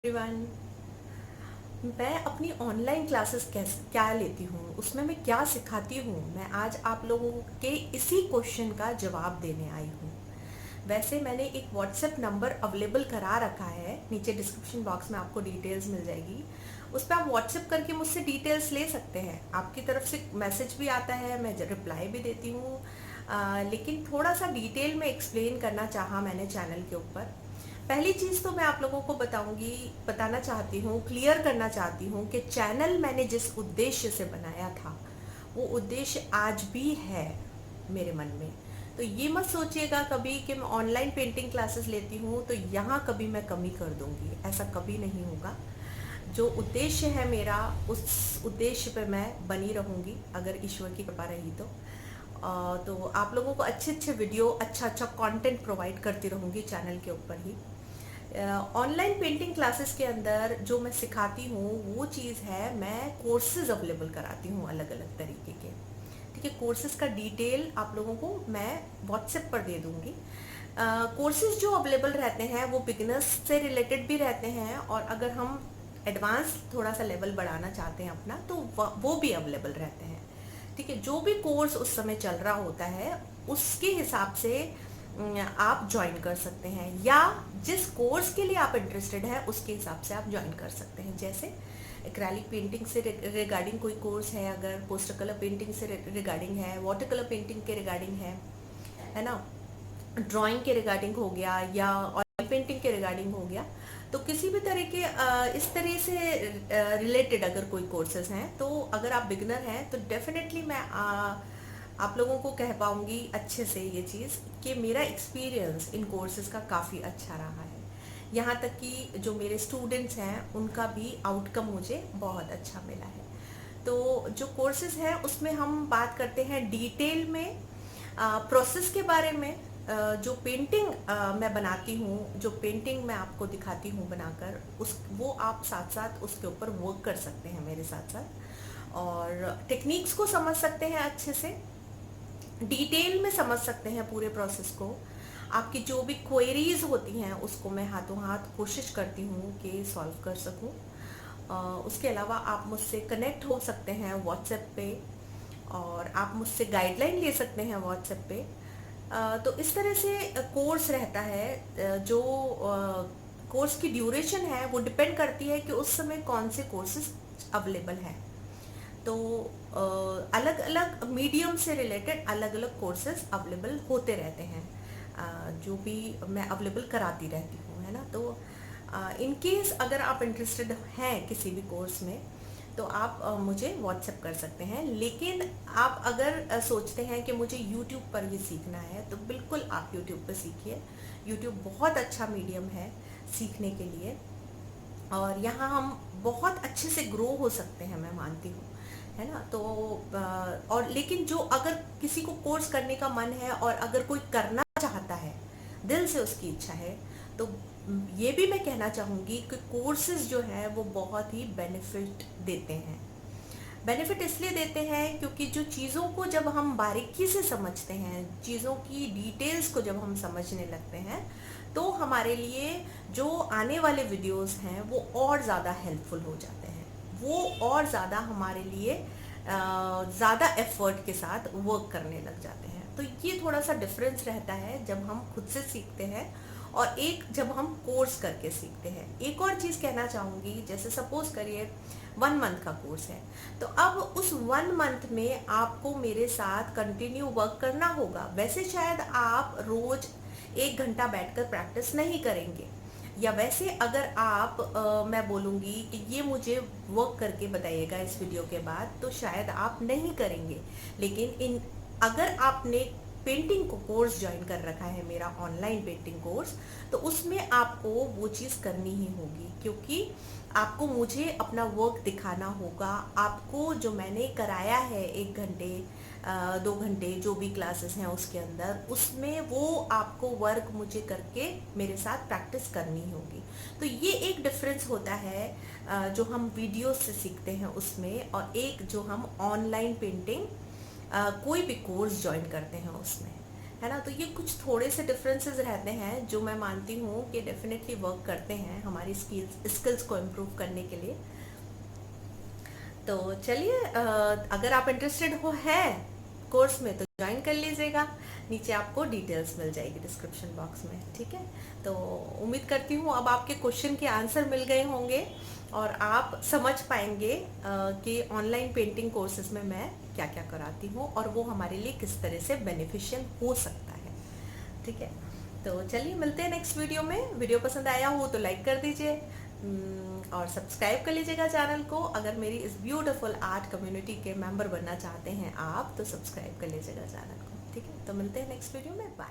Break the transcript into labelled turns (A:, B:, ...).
A: Everyone, मैं अपनी online classes कैसे क्या लेती हूँ, उसमें मैं क्या सिखाती हूँ, मैं आज आप लोगों के इसी क्वेश्चन का जवाब देने आई हूँ। वैसे मैंने एक व्हाट्सएप नंबर अवेलेबल करा रखा है, नीचे डिस्क्रिप्शन बॉक्स में आपको डिटेल्स मिल जाएगी। उस पर आप व्हाट्सएप करके मुझसे डिटेल्स ले सकते हैं। आपकी तरफ से मैसेज भी आता है, मैं रिप्लाई भी देती हूँ। लेकिन थोड़ा सा डिटेल में एक्सप्लेन करना चाहा मैंने चैनल के ऊपर। पहली चीज़ तो मैं आप लोगों को बताना चाहती हूँ, क्लियर करना चाहती हूँ कि चैनल मैंने जिस उद्देश्य से बनाया था वो उद्देश्य आज भी है मेरे मन में। तो ये मत सोचिएगा कभी कि मैं ऑनलाइन पेंटिंग क्लासेस लेती हूँ तो यहाँ कभी मैं कमी कर दूंगी, ऐसा कभी नहीं होगा। जो उद्देश्य है मेरा, उस उद्देश्य पे मैं बनी रहूँगी अगर ईश्वर की कृपा रही तो। तो आप लोगों को अच्छे अच्छे वीडियो, अच्छा अच्छा कंटेंट प्रोवाइड करती रहूँगी चैनल के ऊपर ही। ऑनलाइन पेंटिंग क्लासेस के अंदर जो मैं सिखाती हूँ वो चीज़ है, मैं कोर्सेज अवेलेबल कराती हूँ अलग अलग तरीके के। ठीक है, कोर्सेज का डिटेल आप लोगों को मैं व्हाट्सएप पर दे दूँगी। कोर्सेज जो अवेलेबल रहते हैं वो बिगिनर्स से रिलेटेड भी रहते हैं, और अगर हम एडवांस थोड़ा सा लेवल बढ़ाना चाहते हैं अपना तो वो भी अवेलेबल रहते हैं। ठीक है, जो भी कोर्स उस समय चल रहा होता है उसके हिसाब से आप ज्वाइन कर सकते हैं, या जिस कोर्स के लिए आप इंटरेस्टेड है उसके हिसाब से आप ज्वाइन कर सकते हैं। जैसे एक्रेलिक पेंटिंग से रिगार्डिंग कोई कोर्स है, अगर पोस्टर कलर पेंटिंग से रिगार्डिंग है, वाटर कलर पेंटिंग के रिगार्डिंग है ना, ड्राइंग के रिगार्डिंग हो गया, या ऑयल पेंटिंग के रिगार्डिंग हो गया, तो किसी भी तरह के इस तरह से रिलेटेड अगर कोई कोर्सेज हैं, तो अगर आप बिगनर हैं तो डेफिनेटली मैं आप लोगों को कह पाऊंगी अच्छे से ये चीज़ कि मेरा एक्सपीरियंस इन कोर्सेज का काफ़ी अच्छा रहा है। यहाँ तक कि जो मेरे स्टूडेंट्स हैं उनका भी आउटकम मुझे बहुत अच्छा मिला है। तो जो कोर्सेज हैं उसमें हम बात करते हैं डिटेल में प्रोसेस के बारे में। जो पेंटिंग मैं बनाती हूँ, जो पेंटिंग मैं आपको दिखाती हूँ बनाकर, उस वो आप साथ साथ उसके ऊपर वर्क कर सकते हैं मेरे साथ साथ, और टेक्निक्स को समझ सकते हैं अच्छे से, डिटेल में समझ सकते हैं पूरे प्रोसेस को। आपकी जो भी क्वेरीज होती हैं उसको मैं हाथों हाथ कोशिश करती हूँ कि सॉल्व कर सकूँ। उसके अलावा आप मुझसे कनेक्ट हो सकते हैं व्हाट्सएप पे, और आप मुझसे गाइडलाइन ले सकते हैं व्हाट्सएप पे। तो इस तरह से कोर्स रहता है। जो कोर्स की ड्यूरेशन है वो डिपेंड करती है कि उस समय कौन से कोर्सेज अवेलेबल हैं। तो अलग अलग मीडियम से रिलेटेड अलग अलग कोर्सेज अवेलेबल होते रहते हैं, जो भी मैं अवेलेबल कराती रहती हूँ, है ना। तो इन केस अगर आप इंटरेस्टेड हैं किसी भी कोर्स में तो आप मुझे व्हाट्सएप कर सकते हैं। लेकिन आप अगर सोचते हैं कि मुझे यूट्यूब पर ही सीखना है तो बिल्कुल आप यूट्यूब पर सीखिए। यूट्यूब बहुत अच्छा मीडियम है सीखने के लिए, और यहाँ हम बहुत अच्छे से ग्रो हो सकते हैं, मैं मानती हूँ, है ना। तो और लेकिन जो अगर किसी को कोर्स करने का मन है और अगर कोई करना चाहता है, दिल से उसकी इच्छा है, तो ये भी मैं कहना चाहूँगी कि कोर्सेज जो है वो बहुत ही बेनिफिट देते हैं। बेनिफिट इसलिए देते हैं क्योंकि जो चीज़ों को जब हम बारीकी से समझते हैं, चीज़ों की डिटेल्स को जब हम समझने लगते हैं, तो हमारे लिए जो आने वाले वीडियोस हैं वो और ज़्यादा हेल्पफुल हो जाते हैं, वो और ज़्यादा हमारे लिए ज़्यादा एफर्ट के साथ वर्क करने लग जाते हैं। तो ये थोड़ा सा डिफरेंस रहता है जब हम खुद से सीखते हैं और एक जब हम कोर्स करके सीखते हैं। एक और चीज़ कहना चाहूँगी, जैसे सपोज करिए 1 मंथ का कोर्स है, तो अब उस 1 मंथ में आपको मेरे साथ कंटिन्यू वर्क करना होगा। वैसे शायद आप रोज 1 घंटा बैठकर प्रैक्टिस नहीं करेंगे, या वैसे अगर आप मैं बोलूँगी कि ये मुझे वर्क करके बताइएगा इस वीडियो के बाद, तो शायद आप नहीं करेंगे। लेकिन अगर आपने पेंटिंग को कोर्स ज्वाइन कर रखा है, मेरा ऑनलाइन पेंटिंग कोर्स, तो उसमें आपको वो चीज़ करनी ही होगी, क्योंकि आपको मुझे अपना वर्क दिखाना होगा। आपको जो मैंने कराया है 1 घंटे 2 घंटे जो भी क्लासेस हैं उसके अंदर, उसमें वो आपको वर्क मुझे करके मेरे साथ प्रैक्टिस करनी होगी। तो ये एक डिफरेंस होता है जो हम वीडियो से सीखते हैं उसमें, और एक जो हम ऑनलाइन पेंटिंग कोई भी कोर्स ज्वाइन करते हैं उसमें, है ना। तो ये कुछ थोड़े से डिफरेंसेस रहते हैं जो मैं मानती हूँ कि डेफिनेटली वर्क करते हैं हमारी स्किल्स को इम्प्रूव करने के लिए। तो चलिए, अगर आप इंटरेस्टेड हो है कोर्स में तो ज्वाइन कर लीजिएगा। नीचे आपको डिटेल्स मिल जाएगी डिस्क्रिप्शन बॉक्स में, ठीक है। तो उम्मीद करती हूँ अब आपके क्वेश्चन के आंसर मिल गए होंगे और आप समझ पाएंगे कि ऑनलाइन पेंटिंग कोर्सेज में मैं क्या क्या कराती हूँ और वो हमारे लिए किस तरह से बेनिफिशियल हो सकता है, ठीक है। तो चलिए मिलते हैं नेक्स्ट वीडियो में। वीडियो पसंद आया हो तो लाइक कर दीजिए और सब्सक्राइब कर लीजिएगा चैनल को। अगर मेरी इस ब्यूटीफुल आर्ट कम्युनिटी के मेंबर बनना चाहते हैं आप तो सब्सक्राइब कर लीजिएगा चैनल को, ठीक है। तो मिलते हैं नेक्स्ट वीडियो में, बाय।